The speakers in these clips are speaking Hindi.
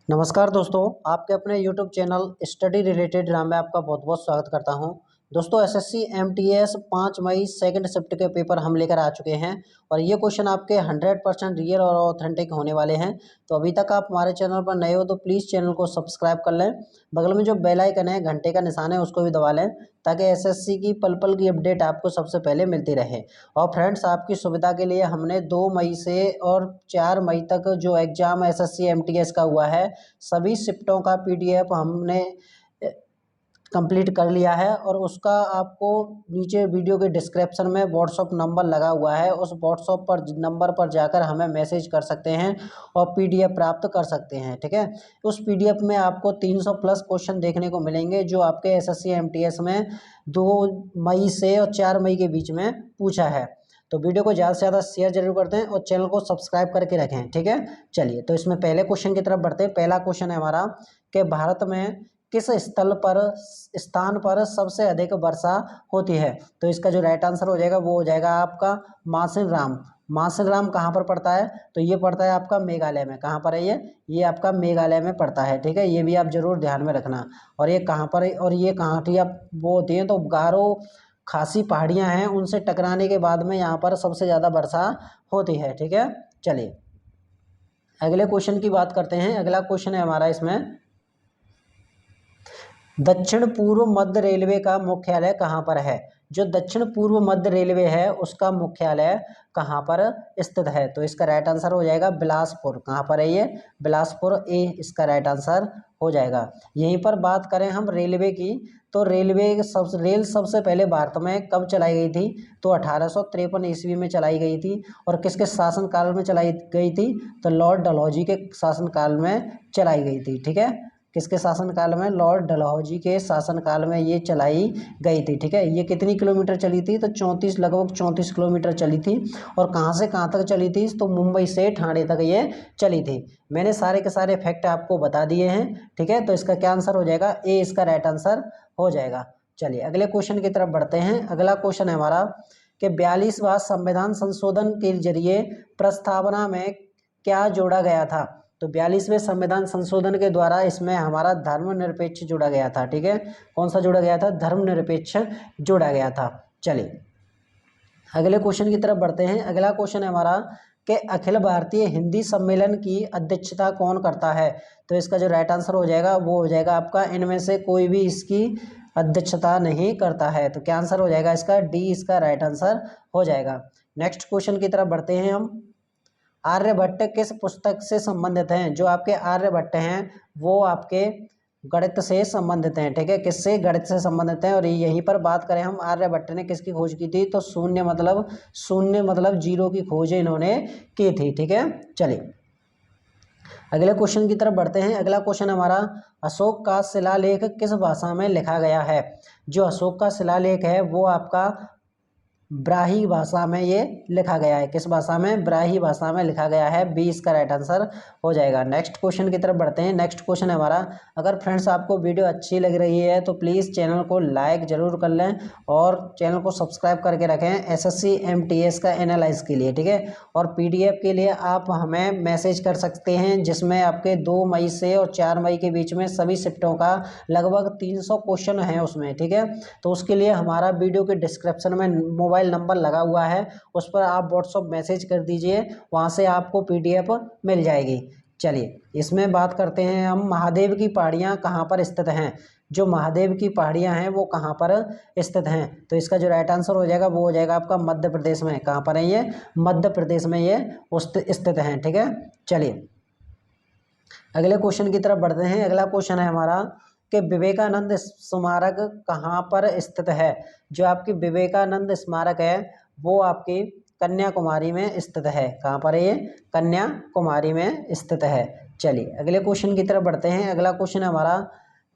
नमस्कार दोस्तों, आपके अपने YouTube channel study related Ram में आपका बहुत बहुत स्वागत करता हूं। दोस्तों एसएससी एमटीएस 5 मई सेकंड शिफ्ट के पेपर हम लेकर आ चुके हैं और ये क्वेश्चन आपके 100% रियल और ऑथेंटिक होने वाले हैं। तो अभी तक आप हमारे चैनल पर नए हो तो प्लीज़ चैनल को सब्सक्राइब कर लें। बगल में जो बेल आइकन है, घंटे का निशान है, उसको भी दबा लें ताकि एसएससी की पल पल की अपडेट आपको सबसे पहले मिलती रहे। और फ्रेंड्स, आपकी सुविधा के लिए हमने 2 मई से और 4 मई तक जो एग्ज़ाम एसएससी एमटीएस का हुआ है, सभी शिफ्टों का पीडीएफ हमने कंप्लीट कर लिया है और उसका आपको नीचे वीडियो के डिस्क्रिप्शन में व्हाट्सअप नंबर लगा हुआ है। उस व्हाट्सअप पर नंबर पर जाकर हमें मैसेज कर सकते हैं और पीडीएफ प्राप्त कर सकते हैं। ठीक है, उस पीडीएफ में आपको 300 प्लस क्वेश्चन देखने को मिलेंगे जो आपके एसएससी एमटीएस में 2 मई से और 4 मई के बीच में पूछा है। तो वीडियो को ज़्यादा से ज़्यादा शेयर जरूर करते हैं और चैनल को सब्सक्राइब करके रखें। ठीक है, चलिए तो इसमें पहले क्वेश्चन की तरफ बढ़ते हैं। पहला क्वेश्चन है हमारा कि भारत में किस स्थान पर सबसे अधिक वर्षा होती है। तो इसका जो राइट आंसर हो जाएगा वो हो जाएगा आपका मासिनराम। मासिनराम कहाँ पर पड़ता है? तो ये पड़ता है आपका मेघालय में। कहाँ पर है ये आपका मेघालय में पड़ता है। ठीक है, ये भी आप जरूर ध्यान में रखना। और ये कहाँ पर है और ये कहाँ थी आप वो होती हैं, तो गारो खासी पहाड़ियाँ हैं, उनसे टकराने के बाद में यहाँ पर सबसे ज़्यादा वर्षा होती है। ठीक है, चलिए अगले क्वेश्चन की बात करते हैं। अगला क्वेश्चन है हमारा इसमें, दक्षिण पूर्व मध्य रेलवे का मुख्यालय कहाँ पर है। जो दक्षिण पूर्व मध्य रेलवे है उसका मुख्यालय कहाँ पर स्थित है। तो इसका राइट आंसर हो जाएगा बिलासपुर। कहाँ पर है ये? बिलासपुर, ए इसका राइट आंसर हो जाएगा। यहीं पर बात करें हम रेलवे की, तो रेल सबसे पहले भारत में कब चलाई गई थी? तो 1853 ईस्वी में चलाई गई थी। और किसके शासनकाल में चलाई गई थी? तो लॉर्ड डलहौजी के शासनकाल में चलाई गई थी। ठीक है, किसके शासनकाल में? लॉर्ड डलहौजी के शासनकाल में ये चलाई गई थी। ठीक है, ये कितनी किलोमीटर चली थी? तो 34, लगभग 34 किलोमीटर चली थी। और कहाँ से कहाँ तक चली थी? तो मुंबई से ठाणे तक ये चली थी। मैंने सारे के सारे फैक्ट आपको बता दिए हैं। ठीक है, तो इसका क्या आंसर हो जाएगा? ए इसका राइट आंसर हो जाएगा। चलिए अगले क्वेश्चन की तरफ बढ़ते हैं। अगला क्वेश्चन है हमारा कि 42वां संविधान संशोधन के जरिए प्रस्तावना में क्या जोड़ा गया था। तो 42वें संविधान संशोधन के द्वारा इसमें हमारा धर्मनिरपेक्ष जोड़ा गया था। ठीक है, कौन सा जोड़ा गया था? धर्मनिरपेक्ष जोड़ा गया था। चलिए अगले क्वेश्चन की तरफ बढ़ते हैं। अगला क्वेश्चन है हमारा कि अखिल भारतीय हिंदी सम्मेलन की अध्यक्षता कौन करता है। तो इसका जो राइट आंसर हो जाएगा वो हो जाएगा आपका, इनमें से कोई भी इसकी अध्यक्षता नहीं करता है। तो क्या आंसर हो जाएगा इसका? डी इसका राइट आंसर हो जाएगा। नेक्स्ट क्वेश्चन की तरफ बढ़ते हैं हम। आर्यभट्ट किस पुस्तक से संबंधित हैं? जो आपके आर्यभट्ट हैं वो आपके गणित से संबंधित हैं। ठीक है, किससे? गणित से संबंधित हैं। और यहीं पर बात करें हम, आर्यभट्ट ने किसकी खोज की थी? तो शून्य मतलब जीरो की खोज इन्होंने की थी। ठीक है, चलिए अगले क्वेश्चन की तरफ बढ़ते हैं। अगला क्वेश्चन हमारा, अशोक का शिलालेख किस भाषा में लिखा गया है। जो अशोक का शिलालेख है वो आपका ब्राही भाषा में ये लिखा गया है। किस भाषा में? ब्राही भाषा में लिखा गया है। बी इसका राइट आंसर हो जाएगा। नेक्स्ट क्वेश्चन की तरफ बढ़ते हैं। नेक्स्ट क्वेश्चन है हमारा, अगर फ्रेंड्स आपको वीडियो अच्छी लग रही है तो प्लीज़ चैनल को लाइक जरूर कर लें और चैनल को सब्सक्राइब करके रखें एसएससी एमटीएस का एनालाइज के लिए। ठीक है, और पीडीएफ के लिए आप हमें मैसेज कर सकते हैं जिसमें आपके 2 मई से और 4 मई के बीच में सभी शिफ्टों का लगभग 300 क्वेश्चन हैं उसमें। ठीक है, तो उसके लिए हमारा वीडियो के डिस्क्रिप्शन में मोबाइल नंबर लगा हुआ है, उस पर आप व्हाट्सएप मैसेज कर दीजिए, वहां से आपको पीडीएफ मिल जाएगी। चलिए इसमें बात करते हैं हम, महादेव की पहाड़ियाँ कहाँ पर स्थित हैं। जो महादेव की पहाड़ियाँ हैं वो कहाँ पर स्थित हैं। तो इसका जो राइट आंसर हो जाएगा वो हो जाएगा आपका मध्य प्रदेश में। कहाँ पर है ये? मध्य प्रदेश में ये स्थित हैं। ठीक है, चलिए अगले क्वेश्चन की तरफ बढ़ते हैं। अगला क्वेश्चन है हमारा कि विवेकानंद स्मारक कहाँ पर स्थित है। जो आपकी विवेकानंद स्मारक है वो आपकी कन्याकुमारी में स्थित है। कहाँ पर है ये? कन्याकुमारी में स्थित है। चलिए अगले क्वेश्चन की तरफ बढ़ते हैं। अगला क्वेश्चन है हमारा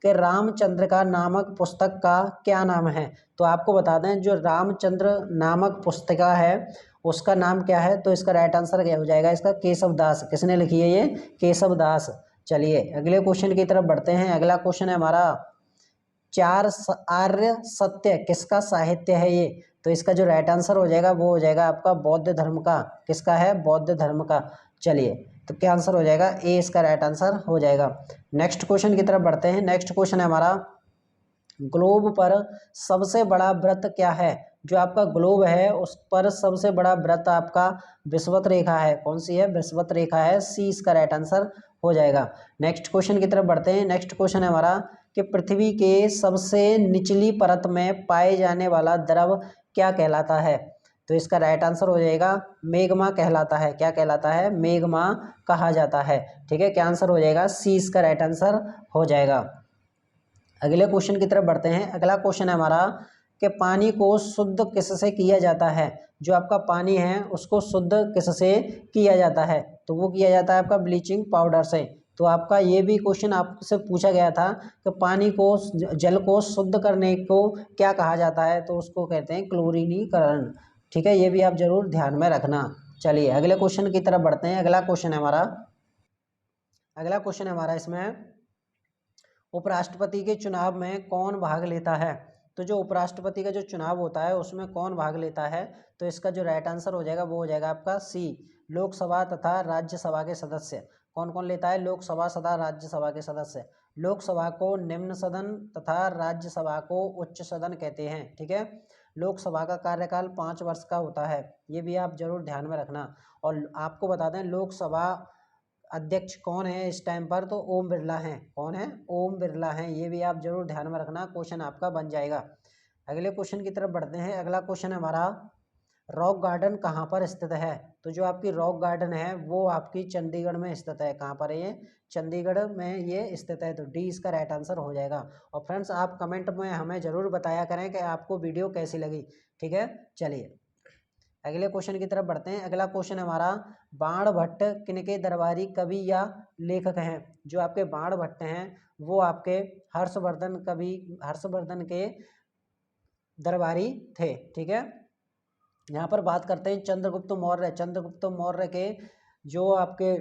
कि रामचंद्र का नामक पुस्तक का क्या नाम है। तो आपको बता दें, जो रामचंद्र नामक पुस्तिका है उसका नाम क्या है। तो इसका राइट आंसर क्या हो जाएगा इसका? केशव दास। किसने लिखी है ये? केशव दास। चलिए अगले क्वेश्चन की तरफ बढ़ते हैं। अगला क्वेश्चन है हमारा, आर्य सत्य किसका साहित्य है ये। तो इसका जो राइट आंसर हो जाएगा वो हो जाएगा आपका बौद्ध धर्म का। किसका है? बौद्ध धर्म का। चलिए तो क्या आंसर हो जाएगा, ए इसका राइट आंसर हो जाएगा। नेक्स्ट क्वेश्चन की तरफ बढ़ते हैं। नेक्स्ट क्वेश्चन है हमारा, ग्लोब पर सबसे बड़ा वृत्त क्या है? जो आपका ग्लोब है उस पर सबसे बड़ा वृत्त आपका विषुवत रेखा है। कौन सी है? विषुवत रेखा है, सी इसका राइट आंसर हो जाएगा। नेक्स्ट क्वेश्चन की तरफ बढ़ते हैं। नेक्स्ट क्वेश्चन है हमारा कि पृथ्वी के सबसे निचली परत में पाए जाने वाला द्रव क्या कहलाता है? तो इसका राइट आंसर हो जाएगा मेग्मा कहलाता है। क्या कहलाता है? मेग्मा कहा जाता है। ठीक है, क्या आंसर हो जाएगा? सी इसका राइट आंसर हो जाएगा। अगले क्वेश्चन की तरफ बढ़ते हैं। अगला क्वेश्चन है हमारा कि पानी को शुद्ध किससे किया जाता है? जो आपका पानी है उसको शुद्ध किससे किया जाता है? तो वो किया जाता है आपका ब्लीचिंग पाउडर से। तो आपका ये भी क्वेश्चन आपसे पूछा गया था कि पानी को, जल को शुद्ध करने को क्या कहा जाता है? तो उसको कहते हैं क्लोरीनीकरण। ठीक है, ये भी आप जरूर ध्यान में रखना। चलिए अगले क्वेश्चन की तरफ बढ़ते हैं। अगला क्वेश्चन है हमारा इसमें, उपराष्ट्रपति के चुनाव में कौन भाग लेता है? तो जो उपराष्ट्रपति का जो चुनाव होता है उसमें कौन भाग लेता है? तो इसका जो राइट आंसर हो जाएगा वो हो जाएगा आपका सी, लोकसभा तथा राज्यसभा के सदस्य। कौन कौन लेता है? लोकसभा तथा राज्यसभा के सदस्य। लोकसभा को निम्न सदन तथा राज्यसभा को उच्च सदन कहते हैं। ठीक है, लोकसभा का कार्यकाल 5 वर्ष का होता है, ये भी आप जरूर ध्यान में रखना। और आपको बता दें लोकसभा अध्यक्ष कौन है इस टाइम पर? तो ओम बिरला हैं। कौन है? ओम बिरला हैं। ये भी आप जरूर ध्यान में रखना, क्वेश्चन आपका बन जाएगा। अगले क्वेश्चन की तरफ बढ़ते हैं। अगला क्वेश्चन है हमारा, रॉक गार्डन कहाँ पर स्थित है? तो जो आपकी रॉक गार्डन है वो आपकी चंडीगढ़ में स्थित है। कहाँ पर है ये? चंडीगढ़ में ये स्थित है। तो डी इसका राइट आंसर हो जाएगा। और फ्रेंड्स आप कमेंट में हमें जरूर बताया करें कि आपको वीडियो कैसी लगी। ठीक है, चलिए अगले क्वेश्चन की तरफ बढ़ते हैं। अगला क्वेश्चन हमारा, बाण भट्ट किनके दरबारी कवि या लेखक हैं? जो आपके बाण भट्ट हैं वो आपके हर्षवर्धन के दरबारी थे। ठीक है, यहाँ पर बात करते हैं चंद्रगुप्त मौर्य। चंद्रगुप्त मौर्य के जो आपके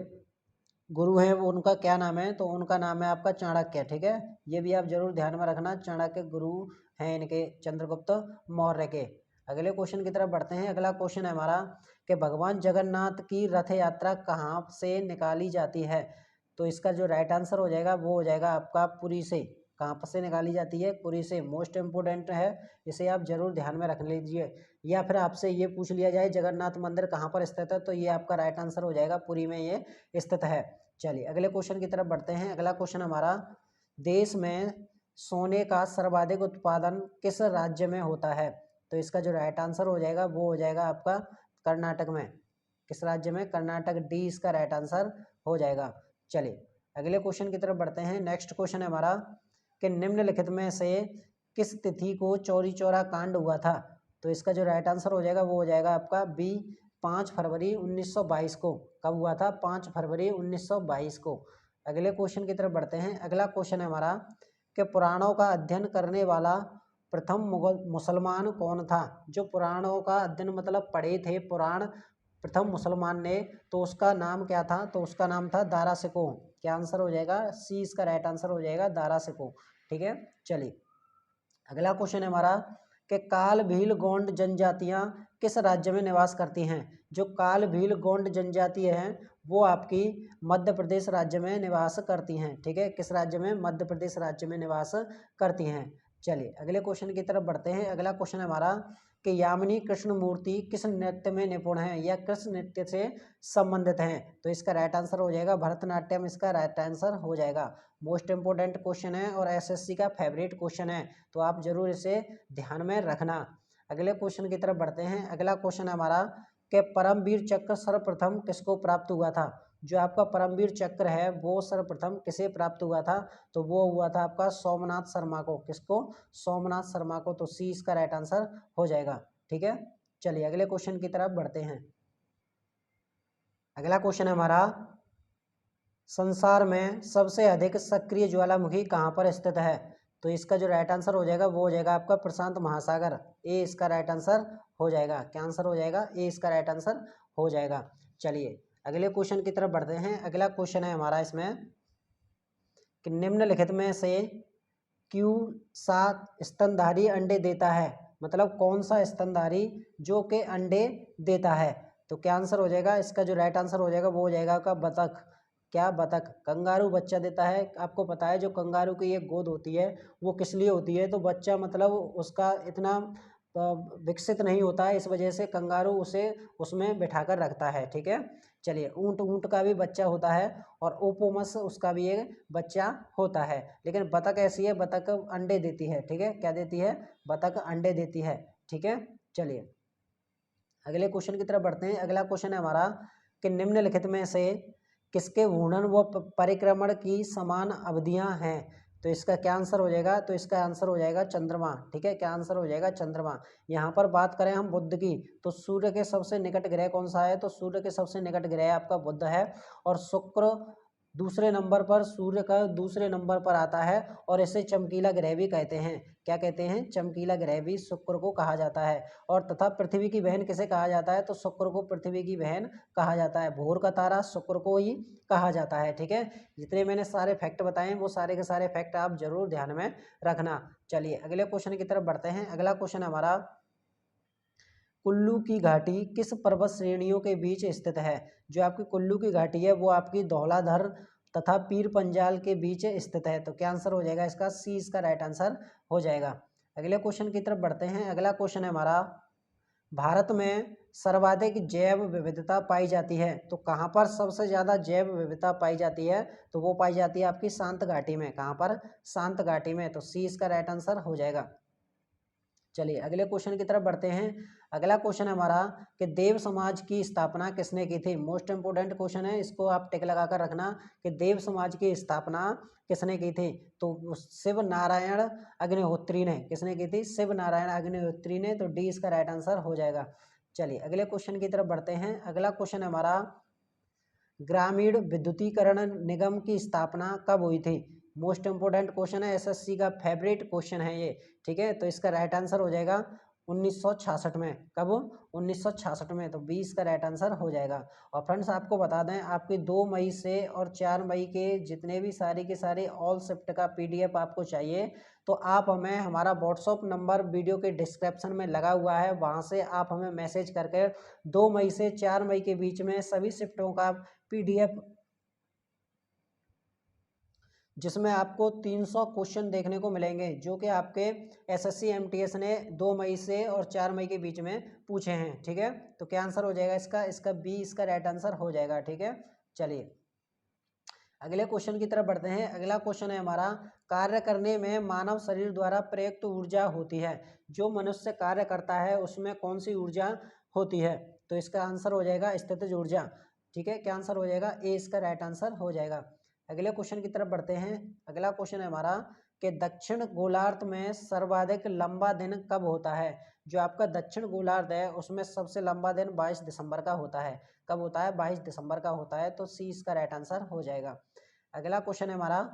गुरु हैं वो उनका क्या नाम है? तो उनका नाम है आपका चाणक्य। ठीक है, ये भी आप जरूर ध्यान में रखना, चाणक्य गुरु हैं इनके, चंद्रगुप्त मौर्य के। अगले क्वेश्चन की तरफ बढ़ते हैं। अगला क्वेश्चन है हमारा कि भगवान जगन्नाथ की रथ यात्रा कहाँ से निकाली जाती है? तो इसका जो राइट आंसर हो जाएगा वो हो जाएगा आपका पुरी से। कहाँ पर से निकाली जाती है? पुरी से। मोस्ट इम्पोर्टेंट है, इसे आप जरूर ध्यान में रख लीजिए। या फिर आपसे ये पूछ लिया जाए जगन्नाथ मंदिर कहाँ पर स्थित है, तो ये आपका राइट आंसर हो जाएगा पुरी में ये स्थित है। चलिए अगले क्वेश्चन की तरफ बढ़ते हैं। अगला क्वेश्चन हमारा, देश में सोने का सर्वाधिक उत्पादन किस राज्य में होता है? तो इसका जो राइट आंसर हो जाएगा वो हो जाएगा आपका कर्नाटक में। किस राज्य में? कर्नाटक, डी इसका राइट आंसर हो जाएगा। चलिए अगले क्वेश्चन की तरफ बढ़ते हैं। नेक्स्ट क्वेश्चन है हमारा कि निम्नलिखित में से किस तिथि को चौरी चौरा कांड हुआ था? तो इसका जो राइट आंसर हो जाएगा वो हो जाएगा आपका बी, 5 फरवरी 1922 को। कब हुआ था? 5 फरवरी 1922 को। अगले क्वेश्चन की तरफ बढ़ते हैं। अगला क्वेश्चन है हमारा कि पुराणों का अध्ययन करने वाला प्रथम मुगल मुसलमान कौन था? जो पुराणों का अध्ययन मतलब पढ़े थे पुराण प्रथम मुसलमान ने, तो उसका नाम क्या था? तो उसका नाम था दारा सिकोह। क्या आंसर हो जाएगा? सी इसका राइट आंसर हो जाएगा दारा सिकोह। ठीक है, चलिए अगला क्वेश्चन है हमारा कि काल भील गोंड जनजातियां किस राज्य में निवास करती हैं? जो काल भील गोंड जनजाति हैं वो आपकी मध्य प्रदेश राज्य में निवास करती हैं। ठीक है, किस राज्य में? मध्य प्रदेश राज्य में निवास करती हैं। चलिए अगले क्वेश्चन की तरफ बढ़ते हैं। अगला क्वेश्चन है हमारा कि यामिनी कृष्णमूर्ति किस नृत्य में निपुण है या किस नृत्य से संबंधित हैं? तो इसका राइट आंसर हो जाएगा भरतनाट्यम, इसका राइट आंसर हो जाएगा। मोस्ट इंपोर्टेंट क्वेश्चन है और एसएससी का फेवरेट क्वेश्चन है, तो आप जरूर इसे ध्यान में रखना। अगले क्वेश्चन की तरफ बढ़ते हैं। अगला क्वेश्चन हमारा कि परमवीर चक्र सर्वप्रथम किसको प्राप्त हुआ था? जो आपका परमवीर चक्र है वो सर्वप्रथम किसे प्राप्त हुआ था? तो वो हुआ था आपका सोमनाथ शर्मा को। किसको? सोमनाथ शर्मा को। तो सी इसका राइट आंसर हो जाएगा। ठीक है, चलिए अगले क्वेश्चन की तरफ बढ़ते हैं। अगला क्वेश्चन है हमारा, संसार में सबसे अधिक सक्रिय ज्वालामुखी कहाँ पर स्थित है? तो इसका जो राइट आंसर हो जाएगा वो हो जाएगा आपका प्रशांत महासागर। ए इसका राइट आंसर हो जाएगा। क्या आंसर हो जाएगा? ए इसका राइट आंसर हो जाएगा। चलिए अगले क्वेश्चन की तरफ बढ़ते हैं। अगला क्वेश्चन है हमारा इसमें कि निम्नलिखित में से क्यू सा स्तनधारी अंडे देता है? मतलब कौन सा स्तनधारी जो के अंडे देता है? तो क्या आंसर हो जाएगा इसका, जो राइट आंसर हो जाएगा वो हो जाएगा आपका बतख। क्या? बतख। कंगारू बच्चा देता है, आपको पता है जो कंगारू की एक गोद होती है वो किस लिए होती है, तो बच्चा मतलब उसका इतना विकसित नहीं होता है, इस वजह से कंगारू उसे उसमें बिठाकर रखता है। ठीक है, चलिए ऊंट, ऊंट का भी बच्चा होता है और ओपोमस उसका भी एक बच्चा होता है, लेकिन बतख ऐसी है, बतख अंडे देती है। ठीक है, क्या देती है? बतख अंडे देती है। ठीक है, चलिए अगले क्वेश्चन की तरफ बढ़ते हैं। अगला क्वेश्चन है हमारा कि निम्नलिखित में से किसके घूर्णन व परिक्रमण की समान अवधियां हैं, तो इसका क्या आंसर हो जाएगा, तो इसका आंसर हो जाएगा चंद्रमा। ठीक है, क्या आंसर हो जाएगा? चंद्रमा। यहाँ पर बात करें हम बुध की, तो सूर्य के सबसे निकट ग्रह कौन सा है, तो सूर्य के सबसे निकट ग्रह आपका बुध है, और शुक्र दूसरे नंबर पर, सूर्य का दूसरे नंबर पर आता है, और इसे चमकीला ग्रह भी कहते हैं। क्या कहते हैं? चमकीला ग्रह भी शुक्र को कहा जाता है। और तथा पृथ्वी की बहन किसे कहा जाता है, तो शुक्र को पृथ्वी की बहन कहा जाता है। भोर का तारा शुक्र को ही कहा जाता है। ठीक है, जितने मैंने सारे फैक्ट बताए वो सारे के सारे फैक्ट आप जरूर ध्यान में रखना। चलिए अगले क्वेश्चन की तरफ बढ़ते हैं। अगला क्वेश्चन हमारा, कुल्लू की घाटी किस पर्वत श्रेणियों के बीच स्थित है, जो आपकी कुल्लू की घाटी है वो आपकी धौलाधर तथा पीर पंजाल के बीच स्थित है। तो क्या आंसर हो जाएगा इसका? सी इसका राइट आंसर हो जाएगा। अगले क्वेश्चन की तरफ बढ़ते हैं। अगला क्वेश्चन है हमारा, भारत में सर्वाधिक जैव विविधता पाई जाती है, तो कहाँ पर सबसे ज़्यादा जैव विविधता पाई जाती है, तो वो पाई जाती है आपकी शांत घाटी में। कहाँ पर? शांत घाटी में। तो सी इसका राइट आंसर हो जाएगा। चलिए अगले क्वेश्चन की तरफ बढ़ते हैं। अगला क्वेश्चन है हमारा कि देव समाज की स्थापना किसने की थी। मोस्ट इंपोर्टेंट क्वेश्चन है, इसको आप टिक लगा कर रखना कि देव समाज की स्थापना किसने की थी, तो शिव नारायण अग्निहोत्री ने। किसने की थी? शिव नारायण अग्निहोत्री ने। तो डी इसका राइट आंसर हो जाएगा। चलिए अगले क्वेश्चन की तरफ बढ़ते हैं। अगला क्वेश्चन है हमारा, ग्रामीण विद्युतीकरण निगम की स्थापना कब हुई थी। मोस्ट इंपोर्टेंट क्वेश्चन है, एसएससी का फेवरेट क्वेश्चन है ये। ठीक है, तो इसका राइट आंसर हो जाएगा 1966 में। कब? 1966 में। तो 20 का राइट आंसर हो जाएगा। और फ्रेंड्स आपको बता दें, आपकी 2 मई से और 4 मई के जितने भी सारी के सारे ऑल शिफ्ट का पीडीएफ आपको चाहिए, तो आप हमें, हमारा व्हाट्सअप नंबर वीडियो के डिस्क्रिप्शन में लगा हुआ है, वहाँ से आप हमें मैसेज करके 2 मई से 4 मई के बीच में सभी शिफ्टों का पीडीएफ, जिसमें आपको 300 क्वेश्चन देखने को मिलेंगे जो कि आपके एसएससी एमटीएस ने 2 मई से और 4 मई के बीच में पूछे हैं। ठीक है, तो क्या आंसर हो जाएगा इसका? इसका बी इसका राइट आंसर हो जाएगा। ठीक है, चलिए अगले क्वेश्चन की तरफ बढ़ते हैं। अगला क्वेश्चन है हमारा, कार्य करने में मानव शरीर द्वारा प्रयुक्त ऊर्जा होती है, जो मनुष्य कार्य करता है उसमें कौन सी ऊर्जा होती है, तो इसका आंसर हो जाएगा स्थितिज ऊर्जा। ठीक है, क्या आंसर हो जाएगा? ए इसका राइट आंसर हो जाएगा। अगले क्वेश्चन की तरफ बढ़ते हैं। अगला क्वेश्चन है हमारा कि दक्षिण गोलार्ध में सर्वाधिक लंबा दिन कब होता है, जो आपका दक्षिण गोलार्ध है उसमें सबसे लंबा दिन 22 दिसंबर का होता है। कब होता है? 22 दिसंबर का होता है। तो सी इसका राइट आंसर हो जाएगा। अगला क्वेश्चन है हमारा,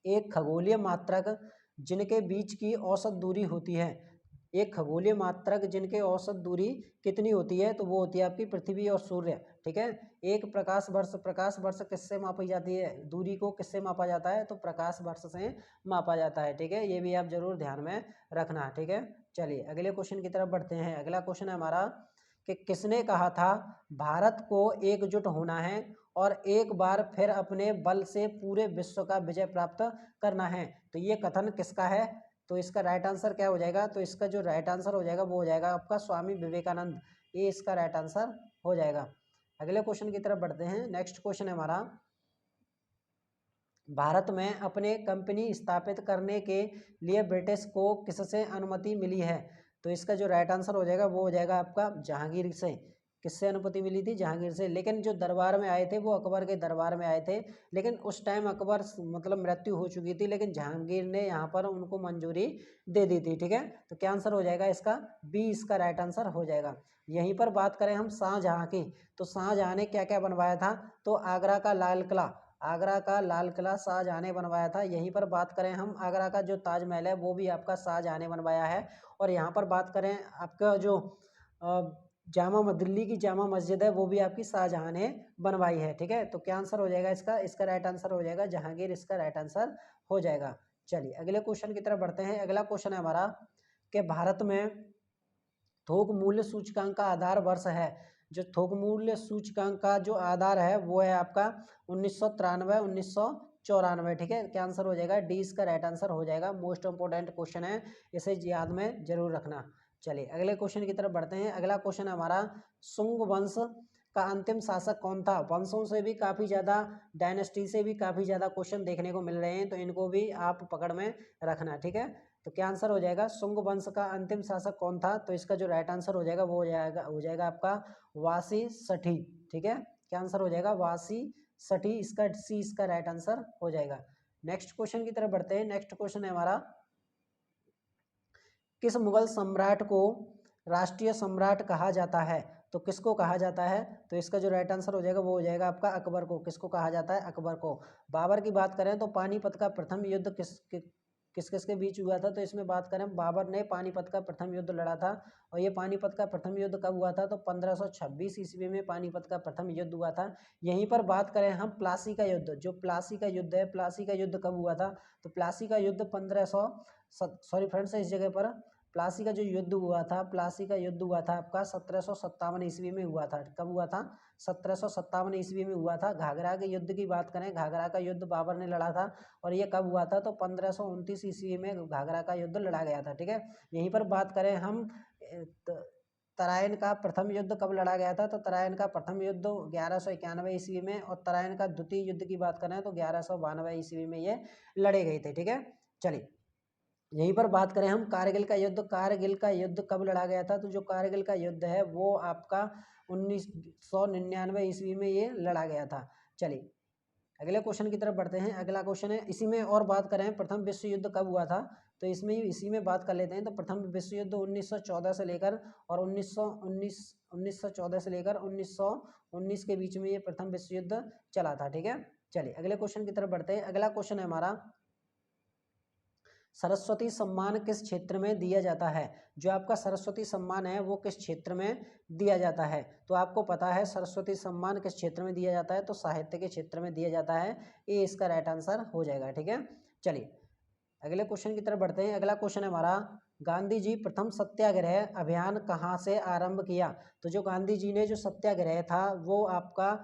एक खगोलीय मात्रक जिनके बीच की औसत दूरी होती है, एक खगोलीय मात्रक जिनके औसत दूरी कितनी होती है, तो वो होती है आपकी पृथ्वी और सूर्य। ठीक है, एक प्रकाश वर्ष, प्रकाश वर्ष किससे मापी जाती है, दूरी को किससे मापा जाता है, तो प्रकाश वर्ष से मापा जाता है। ठीक है, ये भी आप जरूर ध्यान में रखना। ठीक है, चलिए अगले क्वेश्चन की तरफ बढ़ते हैं। अगला क्वेश्चन है हमारा कि किसने कहा था भारत को एकजुट होना है और एक बार फिर अपने बल से पूरे विश्व का विजय प्राप्त करना है, तो ये कथन किसका है, तो इसका राइट आंसर क्या हो जाएगा, तो इसका जो राइट आंसर हो जाएगा वो हो जाएगा आपका स्वामी विवेकानंद। ये इसका राइट आंसर हो जाएगा। अगले क्वेश्चन की तरफ बढ़ते हैं। नेक्स्ट क्वेश्चन है हमारा, भारत में अपने कंपनी स्थापित करने के लिए ब्रिटिश को किससे अनुमति मिली है, तो इसका जो राइट आंसर हो जाएगा वो हो जाएगा आपका जहांगीर से। किससे अनुमति मिली थी? जहांगीर से। लेकिन जो दरबार में आए थे वो अकबर के दरबार में आए थे, लेकिन उस टाइम अकबर मतलब मृत्यु हो चुकी थी, लेकिन जहांगीर ने यहाँ पर उनको मंजूरी दे दी थी। ठीक है, तो क्या आंसर हो जाएगा इसका? बी इसका राइट आंसर हो जाएगा। यहीं पर बात करें हम शाहजहाँ की, तो शाहजहाँ ने क्या क्या बनवाया था, तो आगरा का लाल किला, आगरा का लाल किला शाहजहाँ ने बनवाया था। यहीं पर बात करें हम, आगरा का जो ताजमहल है वो भी आपका शाहजहाँ ने बनवाया है। और यहाँ पर बात करें आपका जो दिल्ली की जामा मस्जिद है वो भी आपकी शाहजहाँ ने बनवाई है। ठीक है, तो क्या आंसर हो जाएगा इसका? इसका राइट आंसर हो जाएगा जहांगीर, इसका राइट आंसर हो जाएगा। चलिए अगले क्वेश्चन की तरफ बढ़ते हैं। अगला क्वेश्चन है हमारा कि भारत में थोक मूल्य सूचकांक का आधार वर्ष है, जो थोक मूल्य सूचकांक का जो आधार है वो है आपका 1993 1994, ठीक है। क्या आंसर हो जाएगा? डी इसका राइट आंसर हो जाएगा। मोस्ट इंपोर्टेंट क्वेश्चन है, इसे याद में जरूर रखना। चलिए अगले क्वेश्चन की तरफ बढ़ते हैं। अगला क्वेश्चन है हमारा, सुंग वंश का अंतिम शासक कौन था? वंशों से भी काफी ज्यादा, डायनेस्टी से भी काफी ज्यादा क्वेश्चन देखने को मिल रहे हैं, तो इनको भी आप पकड़ में रखना, ठीक है। तो क्या आंसर हो जाएगा? सुंग वंश का अंतिम शासक कौन था? तो इसका जो राइट आंसर हो जाएगा वो हो जाएगा आपका वासी सठी, ठीक है। क्या आंसर हो जाएगा? वासी सठी, इसका सी इसका राइट आंसर हो जाएगा। नेक्स्ट क्वेश्चन की तरफ बढ़ते हैं। नेक्स्ट क्वेश्चन है हमारा, किस मुगल सम्राट को राष्ट्रीय सम्राट कहा जाता है? तो किसको कहा जाता है? तो इसका जो राइट आंसर हो जाएगा वो हो जाएगा आपका अकबर को। किसको कहा जाता है? अकबर को। बाबर की बात करें तो पानीपत का प्रथम युद्ध किस किस के बीच हुआ था? तो इसमें बात करें, बाबर ने पानीपत का प्रथम युद्ध लड़ा था। और ये पानीपत का प्रथम युद्ध कब हुआ था? तो 1526 ईस्वी में पानीपत का प्रथम युद्ध हुआ था। यहीं पर बात करें हम प्लासी का युद्ध, जो प्लासी का युद्ध है, प्लासी का युद्ध कब हुआ था? तो प्लासी का युद्ध 1500 सॉरी फ्रेंड्स, इस जगह पर प्लासी का जो युद्ध हुआ था, प्लासी का युद्ध हुआ था आपका 1757 ईस्वी में हुआ था। कब हुआ था? 1757 ईस्वी में हुआ था। घाघरा के युद्ध की बात करें, घाघरा का युद्ध बाबर ने लड़ा था, और ये कब हुआ था? तो 1529 ईस्वी में घाघरा का युद्ध लड़ा गया था, ठीक है। यहीं पर बात करें हम, तराइन का प्रथम युद्ध कब लड़ा गया था? तो तराइन का प्रथम युद्ध 1191 ईस्वी में, और तराइन का द्वितीय युद्ध की बात करें तो 1192 ईस्वी में ये लड़े गए थे, ठीक है। चलिए यहीं पर बात करें हम कारगिल का युद्ध, कारगिल का युद्ध कब लड़ा गया था? तो जो कारगिल का युद्ध है वो आपका 1999 ईस्वी में ये लड़ा गया था। चलिए अगले क्वेश्चन की तरफ बढ़ते हैं। अगला क्वेश्चन है, इसी में और बात करें प्रथम विश्व युद्ध कब हुआ था? तो इसमें इसी में बात कर लेते हैं। तो प्रथम विश्व युद्ध 1914 से लेकर और 1914 से लेकर 1919 के बीच में ये प्रथम विश्व युद्ध चला था, ठीक है। चलिए अगले क्वेश्चन की तरफ बढ़ते हैं। अगला क्वेश्चन है हमारा, सरस्वती सम्मान किस क्षेत्र में दिया जाता है? जो आपका सरस्वती सम्मान है वो किस क्षेत्र में दिया जाता है? तो आपको पता है सरस्वती सम्मान किस क्षेत्र में दिया जाता है? तो साहित्य के क्षेत्र में दिया जाता है। ये इसका राइट आंसर हो जाएगा, ठीक है। चलिए अगले क्वेश्चन की तरफ बढ़ते हैं। अगला क्वेश्चन है हमारा, गांधी जी प्रथम सत्याग्रह अभियान कहाँ से आरंभ किया? तो जो गांधी जी ने जो सत्याग्रह था वो आपका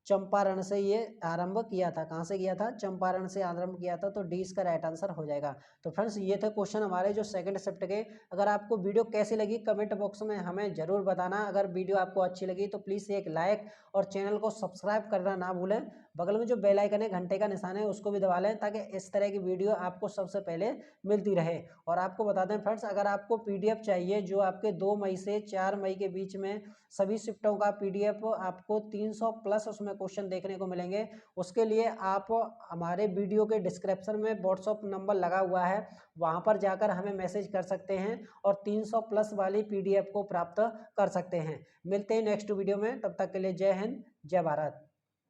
चंपारण से ये आरंभ किया था। कहाँ से किया था? चंपारण से आरंभ किया था। तो डी इसका राइट आंसर हो जाएगा। तो फ्रेंड्स ये थे क्वेश्चन हमारे जो सेकंड शिफ्ट के। अगर आपको वीडियो कैसी लगी कमेंट बॉक्स में हमें जरूर बताना। अगर वीडियो आपको अच्छी लगी तो प्लीज़ एक लाइक और चैनल को सब्सक्राइब करना ना भूलें। बगल में जो बेल आइकन है, घंटे का निशान है, उसको भी दबा लें ताकि इस तरह की वीडियो आपको सबसे पहले मिलती रहे। और आपको बता दें फ्रेंड्स, अगर आपको पीडीएफ चाहिए जो आपके 2 मई से 4 मई के बीच में सभी शिफ्टों का पीडीएफ आपको 300 प्लस उसमें क्वेश्चन देखने को मिलेंगे, उसके लिए आप हमारे वीडियो के डिस्क्रिप्शन में व्हाट्सअप नंबर लगा हुआ है, वहां पर जाकर हमें मैसेज कर सकते हैं और 300 प्लस वाली पीडीएफ को प्राप्त कर सकते हैं। मिलते हैं नेक्स्ट वीडियो में, तब तक के लिए जय हिंद जय भारत।